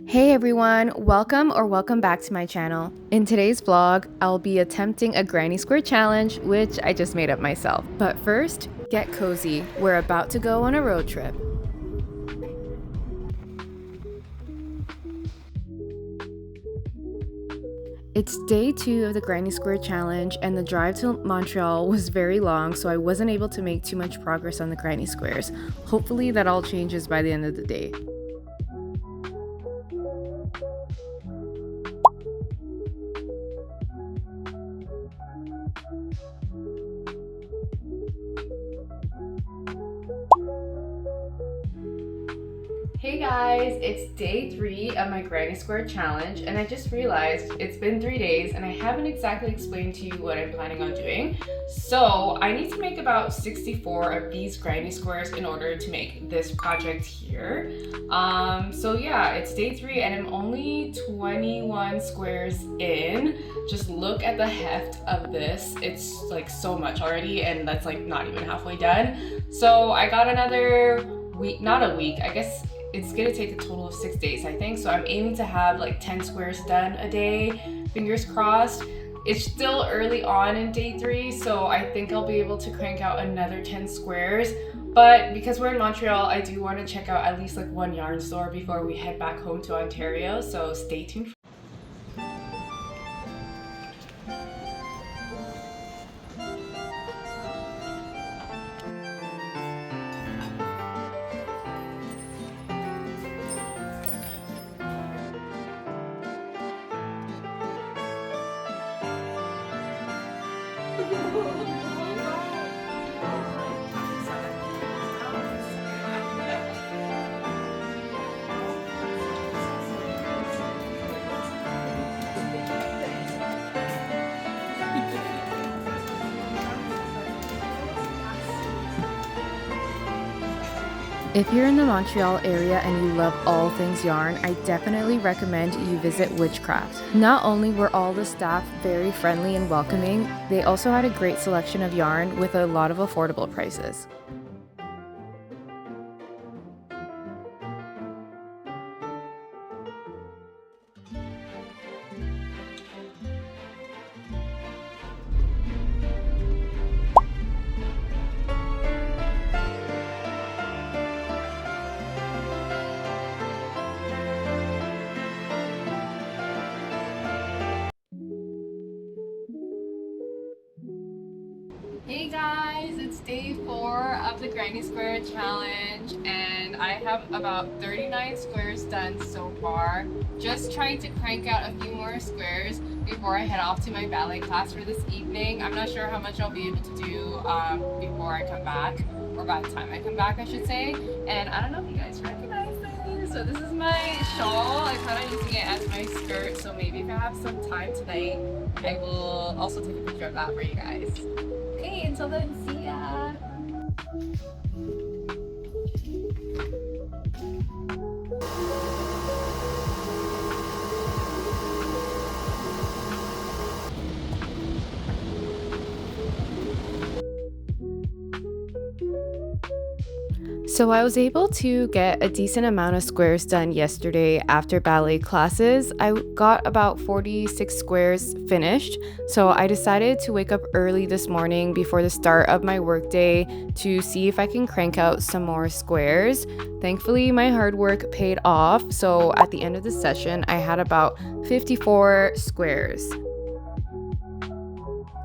Hey everyone, welcome back to my channel. In today's vlog, I'll be attempting a granny square challenge, which I just made up myself. But first, get cozy. We're about to go on a road trip. It's day 2 of the granny square challenge, and the drive to Montreal was very long, so I wasn't able to make too much progress on the granny squares. Hopefully that all changes by the end of the day. Hey guys, it's day 3 of my granny square challenge, and I just realized it's been 3 days and I haven't exactly explained to you what I'm planning on doing. So I need to make about 64 of these granny squares in order to make this project here. So yeah, it's day 3 and I'm only 21 squares in. Just look at the heft of this. It's like so much already, and that's like not even halfway done. So I got another week, not a week, I guess it's gonna take a total of 6 days, I think. So I'm aiming to have like 10 squares done a day, fingers crossed. It's still early on in day 3, so I think I'll be able to crank out another 10 squares. But because we're in Montreal, I do want to check out at least like one yarn store before we head back home to Ontario, so stay tuned. If you're in the Montreal area and you love all things yarn, I definitely recommend you visit Witchcraft. Not only were all the staff very friendly and welcoming, they also had a great selection of yarn with a lot of affordable prices. Hey guys, it's day 4 of the Granny Square Challenge, and I have about 39 squares done so far. Just trying to crank out a few more squares before I head off to my ballet class for this evening. I'm not sure how much I'll be able to do before I come back, or by the time I come back I should say. And I don't know if you guys recognize this. So this is my shawl. I plan on using it as my skirt, so maybe if I have some time tonight, I will also take a picture of that for you guys. Okay, until then, see ya! So I was able to get a decent amount of squares done yesterday after ballet classes. I got about 46 squares finished, so I decided to wake up early this morning before the start of my workday to see if I can crank out some more squares. Thankfully, my hard work paid off, so at the end of the session, I had about 54 squares.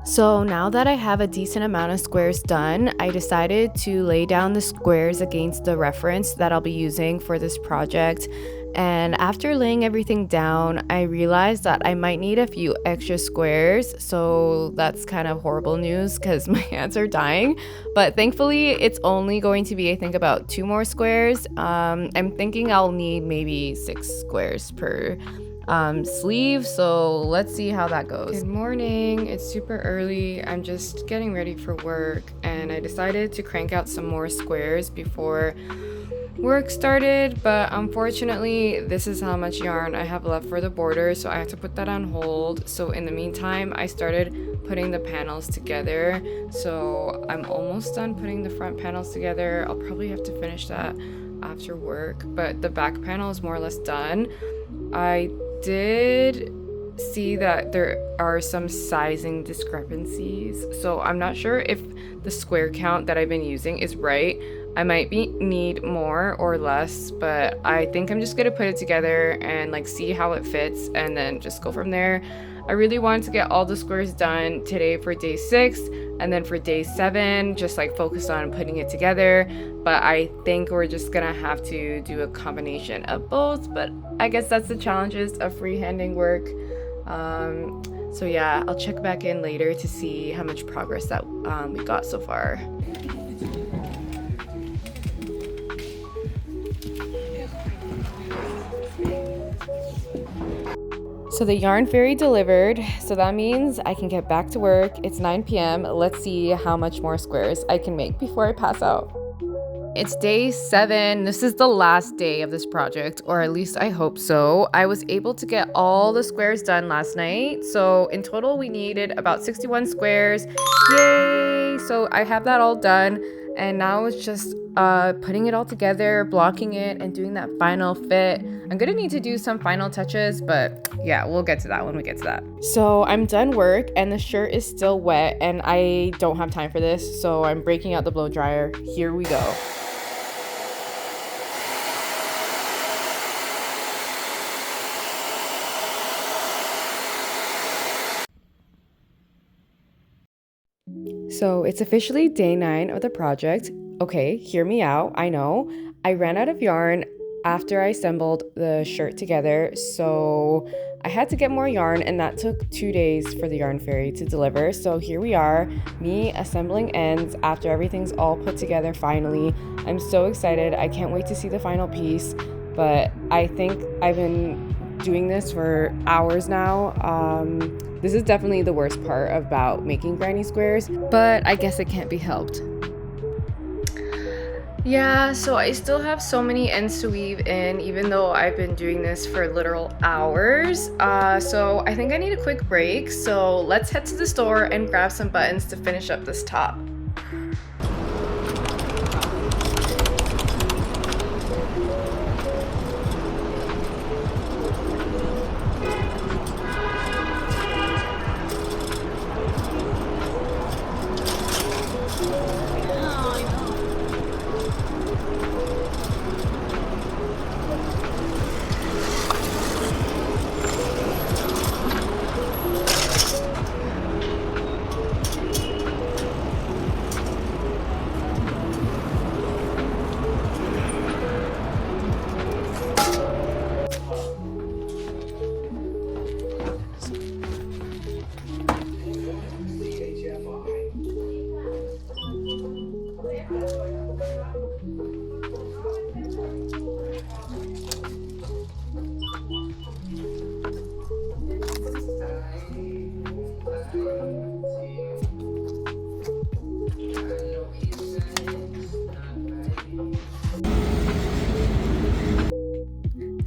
So now that I have a decent amount of squares done, I decided to lay down the squares against the reference that I'll be using for this project. And after laying everything down, I realized that I might need a few extra squares. So that's kind of horrible news because my hands are dying. But thankfully, it's only going to be, I think, about 2 more squares. I'm thinking I'll need maybe 6 squares per sleeve, so let's see how that goes. Good morning, it's super early. I'm just getting ready for work, and I decided to crank out some more squares before work started, but unfortunately this is how much yarn I have left for the border, so I have to put that on hold. So in the meantime, I started putting the panels together, so I'm almost done putting the front panels together. I'll probably have to finish that after work, but the back panel is more or less done. I did see that there are some sizing discrepancies, so I'm not sure if the square count that I've been using is right. I might need more or less, but I think I'm just gonna put it together and like see how it fits and then just go from there. I really wanted to get all the squares done today for day 6, and then for day 7 just like focus on putting it together, but I think we're just gonna have to do a combination of both. But I guess that's the challenges of freehanding work. So yeah, I'll check back in later to see how much progress that we got so far. So the yarn fairy delivered, so that means I can get back to work. It's 9 p.m. Let's see how much more squares I can make before I pass out. It's day 7. This is the last day of this project, or at least I hope so. I was able to get all the squares done last night. So in total, we needed about 61 squares. Yay! So I have that all done. And now it's just putting it all together, blocking it, and doing that final fit. I'm gonna need to do some final touches, but yeah, we'll get to that when we get to that. So I'm done work and the shirt is still wet and I don't have time for this, so I'm breaking out the blow dryer. Here we go. So it's officially day 9 of the project. Okay, hear me out. I know I ran out of yarn after I assembled the shirt together, so I had to get more yarn, and that took 2 days for the yarn fairy to deliver. So here we are, me assembling ends after everything's all put together finally. I'm so excited. I can't wait to see the final piece, but I think I've been doing this for hours now. This is definitely the worst part about making granny squares, but I guess it can't be helped. Yeah, so I still have so many ends to weave in, even though I've been doing this for literal hours. So I think I need a quick break. So let's head to the store and grab some buttons to finish up this top.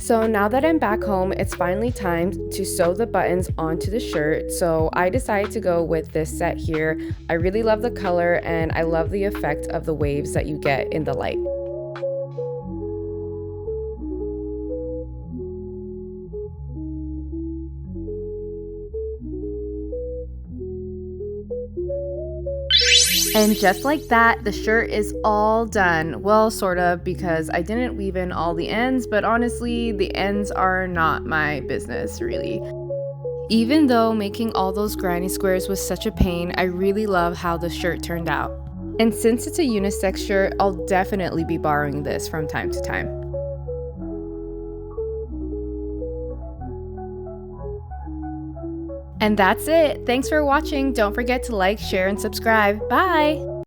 So now that I'm back home, it's finally time to sew the buttons onto the shirt. So I decided to go with this set here. I really love the color and I love the effect of the waves that you get in the light. And just like that, the shirt is all done. Well, sort of, because I didn't weave in all the ends, but honestly, the ends are not my business, really. Even though making all those granny squares was such a pain, I really love how the shirt turned out. And since it's a unisex shirt, I'll definitely be borrowing this from time to time. And that's it. Thanks for watching. Don't forget to like, share, and subscribe. Bye!